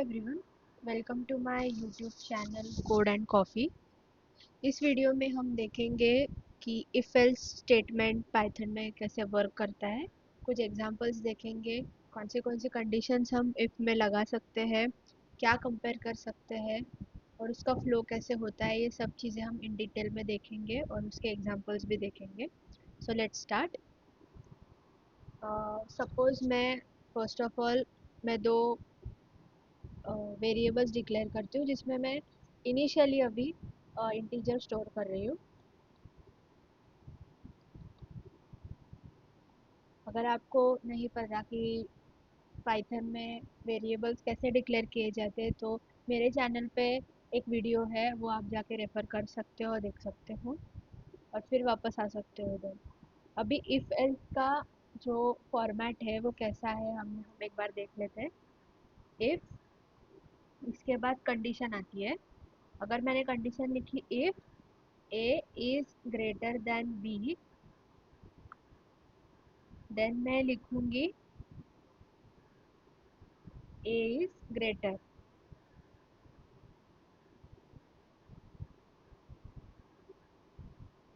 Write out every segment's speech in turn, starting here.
Everyone, welcome to my YouTube channel code and coffee. इस video में हम देखेंगे कि इफ एल्स स्टेटमेंट पाइथन में कैसे वर्क करता है। कुछ एग्जांपल्स देखेंगे, कौन सी कंडीशंस हम इफ में लगा सकते हैं, क्या कंपेयर कर सकते हैं और उसका फ्लो कैसे होता है। ये सब चीज़ें हम इन डिटेल में देखेंगे और उसके एग्जांपल्स भी देखेंगे। So let's start. सपोज़ मैं फर्स्ट ऑफ ऑल मैं दो वेरिएबल्स डिक्लेयर करती हूँ जिसमें मैं इनिशियली अभी इंटीजर स्टोर कर रही हूँ। अगर आपको नहीं पता कि पाइथन में वेरिएबल्स कैसे डिक्लेयर किए जाते हैं तो मेरे चैनल पे एक वीडियो है, वो आप जाके रेफ़र कर सकते हो और देख सकते हो और फिर वापस आ सकते हो उधर। अभी इफ़ एल्स का जो फॉर्मेट है वो कैसा है हम एक बार देख लेते हैं। इफ़, इसके बाद कंडीशन आती है। अगर मैंने कंडीशन लिखी if a is greater than b, then मैं लिखूंगी ए इज ग्रेटर।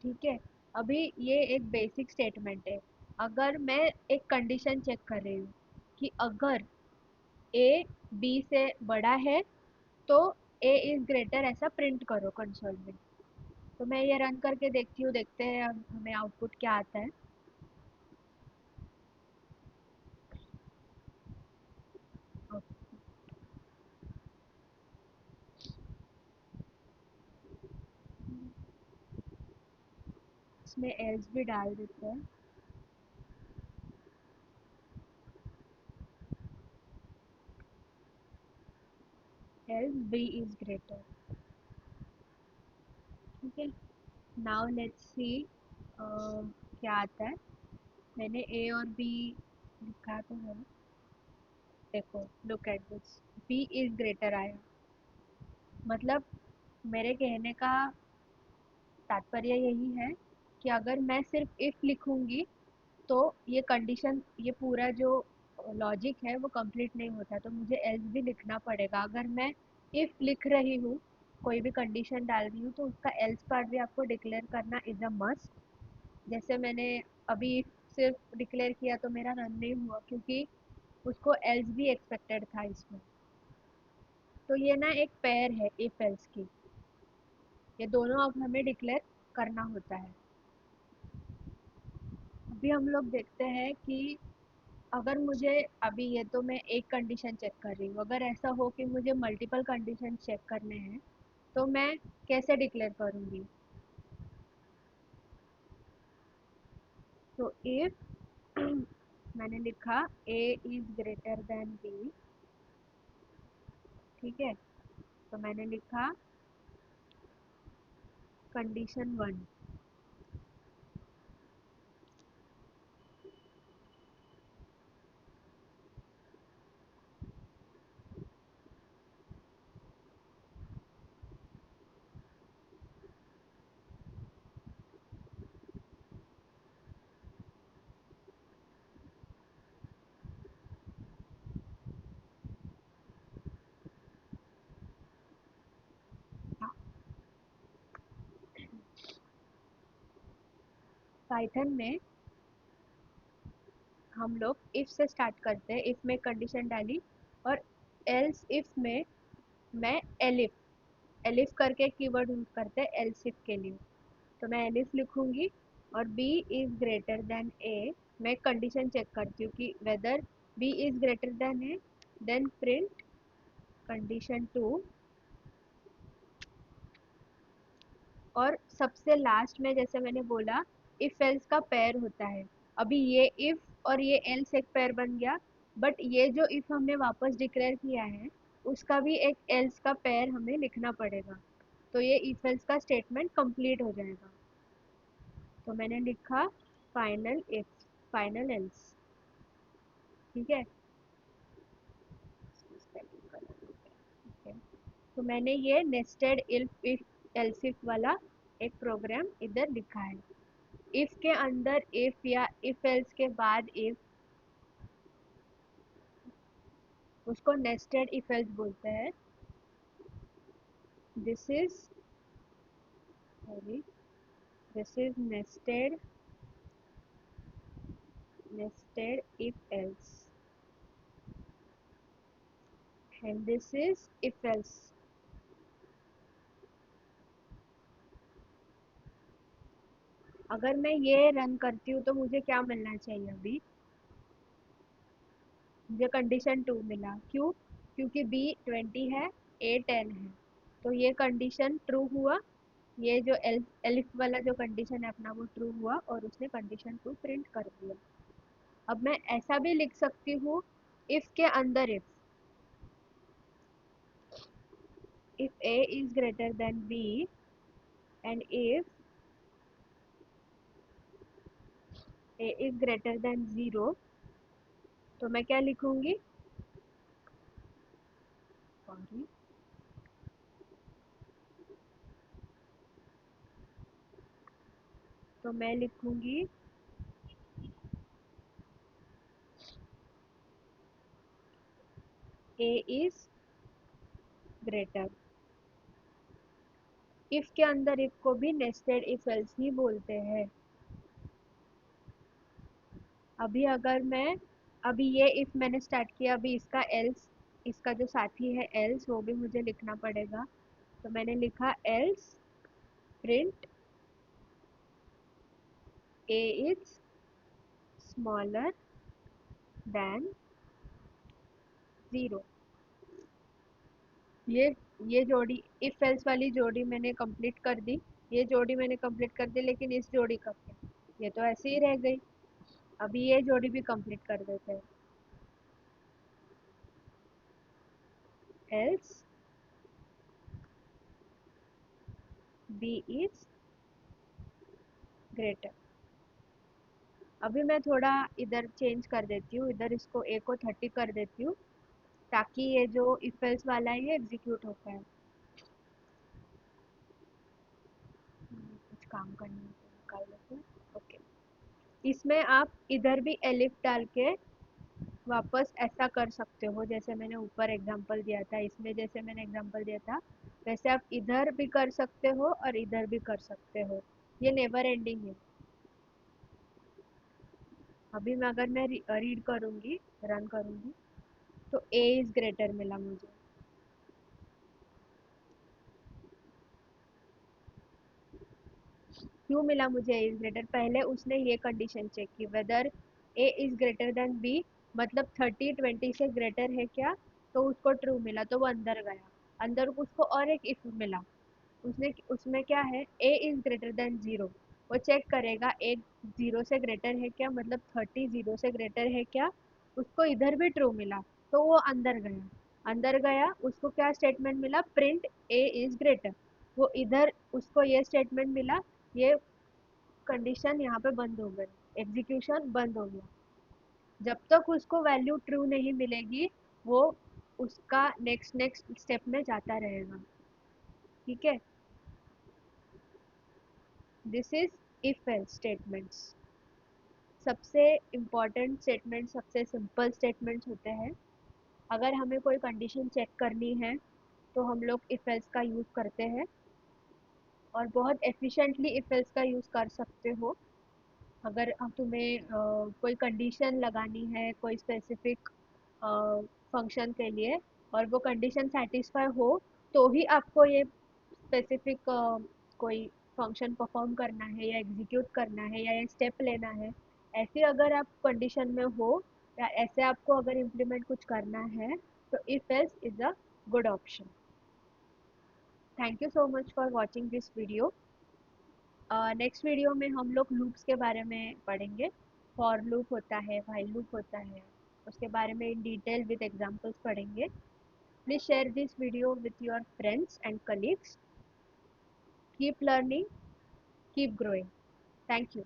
ठीक है, अभी ये एक बेसिक स्टेटमेंट है। अगर मैं एक कंडीशन चेक कर रही हूँ कि अगर ए बी से बड़ा है तो ए इज ग्रेटर ऐसा प्रिंट करो कंसोल में। तो मैं ये रन करके देखती हूँ, देखते हैं अब हमें आउटपुट क्या आता है। इसमें एल्स भी डाल देते हैं। Else b is greater. ठीक है, नाउ लेट्स सी क्या आता है। मैंने ए और बी लिखा तो है, देखो look at this, b is greater आया। मतलब मेरे कहने का तात्पर्य यही है कि अगर मैं सिर्फ इफ लिखूंगी तो ये कंडीशन, ये पूरा जो लॉजिक है वो कंप्लीट नहीं होता, तो मुझे एल्स भी लिखना पड़ेगा। अगर मैं इफ लिख रही हूँ, कोई भी कंडीशन डाल रही हूँ, तो उसका एल्स पार्ट भी आपको डिक्लेयर करना इज अ मस्ट। जैसे मैंने अभी सिर्फ डिक्लेयर किया तो मेरा रन नहीं हुआ क्योंकि उसको एल्स भी एक्सपेक्टेड था इसमें। तो ये ना एक पेयर है इफ एल्स की, ये दोनों अब हमें डिक्लेयर करना होता है। अभी हम लोग देखते हैं कि अगर मुझे, अभी ये तो मैं एक कंडीशन चेक कर रही हूँ, अगर ऐसा हो कि मुझे मल्टीपल कंडीशन चेक करने हैं तो मैं कैसे डिक्लेयर करूँगी। तो इफ मैंने लिखा ए इज ग्रेटर देन बी, ठीक है, तो मैंने लिखा कंडीशन 1। पाइथन में हम लोग इफ से स्टार्ट करते हैं। इफ में कंडीशन डाली और एल्स इफ में मैं एलिफ, एलिफ करके कीवर्ड यूज करते हैं एल्स इफ के लिए। तो मैं एलिफ लिखूंगी और b is greater than a. मैं कंडीशन चेक करती हूँ कि whether b is greater than a, then print condition 2। और सबसे लास्ट में जैसे मैंने बोला इफ एल्स का पेयर होता है। अभी ये इफ और ये एल्स एक पेयर बन गया, बट ये जो इफ हमने वापस डिक्लेयर किया है उसका भी एक एल्स का पेयर हमें लिखना पड़ेगा, तो ये इफ एल्स का स्टेटमेंट कंप्लीट हो जाएगा। तो मैंने लिखा फाइनल इफ, फाइनल एल्स। ठीक है, ठीक है। तो मैंने ये नेस्टेड इफ एल्स इफ वाला एक प्रोग्राम इधर लिखा है। इफ के अंदर इफ या इफ एल्स के बाद इफ, उसको नेस्टेड इफ एल्स बोलते हैं। This is sorry this is nested if else, and this is if else. अगर मैं ये रन करती हूँ तो मुझे क्या मिलना चाहिए अभी? मुझे कंडीशन 2 मिला। क्यों? क्योंकि बी 20 है, ए 10 है, तो ये कंडीशन ट्रू हुआ। ये जो एलिफ वाला जो कंडीशन है अपना वो ट्रू हुआ और उसने कंडीशन 2 प्रिंट कर दिया। अब मैं ऐसा भी लिख सकती हूँ, इफ के अंदर if a is greater than b and if a is greater than 0, तो मैं क्या लिखूंगी? सॉरी, तो मैं लिखूंगी a is greater। इफ के अंदर इफ को भी नेस्टेड इफ एल्स ही बोलते हैं। अभी अगर मैं अभी ये इफ मैंने स्टार्ट किया, अभी इसका एल्स, इसका जो साथी है एल्स, वो भी मुझे लिखना पड़ेगा। तो मैंने लिखा else print a is smaller than 0। ये ये जोड़ी, इफ एल्स वाली जोड़ी मैंने कंप्लीट कर दी। ये जोड़ी मैंने कंप्लीट कर दी, लेकिन इस जोड़ी का क्या? ये तो ऐसे ही रह गई। अभी ये जोड़ी भी कंप्लीट कर देते हैं। Else b is greater. अभी मैं थोड़ा इधर चेंज कर देती हूँ, इधर इसको ए को 30 कर देती हूँ, ताकि ये जो इफ एल्स वाला है ये एग्जीक्यूट हो पाए। कुछ काम करने को निकाल लेते हैं। ओके, इसमें आप इधर भी एलिफ डाल के वापस ऐसा कर सकते हो, जैसे मैंने ऊपर एग्जांपल दिया था, इसमें जैसे मैंने एग्जांपल दिया था वैसे आप इधर भी कर सकते हो और इधर भी कर सकते हो। ये नेवर एंडिंग है। अभी मैं अगर मैं रीड करूँगी, रन करूँगी, तो ए इज़ ग्रेटर मिला मुझे। क्यों मिला मुझे ए इज़ ग्रेटर? पहले उसने ये कंडीशन चेक की, whether a is greater than b, मतलब 30 20 से ग्रेटर है क्या, तो उसको ट्रू मिला, तो वो अंदर गया। अंदर उसको और एक इफ मिला, उसने उसमें क्या है, ए इज़ ग्रेटर देन 0। वो चेक करेगा एक 0 से ग्रेटर है क्या, मतलब 30 0 से ग्रेटर है क्या। उसको इधर भी ट्रू मिला, तो वो अंदर गया। अंदर गया, उसको क्या स्टेटमेंट मिला? Print A is greater. वो इधर उसको ये स्टेटमेंट मिला, ये कंडीशन यहाँ पे बंद हो गई, एग्जीक्यूशन बंद हो गया। जब तक उसको वैल्यू ट्रू नहीं मिलेगी, वो उसका नेक्स्ट नेक्स्ट स्टेप में जाता रहेगा। ठीक है, this is if else statements. सबसे इम्पॉर्टेंट स्टेटमेंट, सबसे सिंपल स्टेटमेंट्स होते हैं। अगर हमें कोई कंडीशन चेक करनी है तो हम लोग इफ एल्स का यूज़ करते हैं, और बहुत एफिशिएंटली इफ एल्स का यूज़ कर सकते हो। अगर तुम्हें कोई कंडीशन लगानी है कोई स्पेसिफिक फंक्शन के लिए, और वो कंडीशन सेटिस्फाई हो, तो ही आपको ये स्पेसिफिक कोई फंक्शन परफॉर्म करना है या एग्जीक्यूट करना है या ये स्टेप लेना है। ऐसे अगर आप कंडीशन में हो या ऐसे आपको अगर इम्प्लीमेंट कुछ करना है, तो if else is a good option. Thank you so much for watching this video. Next video में हम लोग लूप्स के बारे में पढ़ेंगे। फॉर लूप होता है, व्हाइल लूप होता है, उसके बारे में इन डिटेल विद एग्जांपल्स पढ़ेंगे। Please share this video with your friends and colleagues. Keep learning, keep growing. Thank you.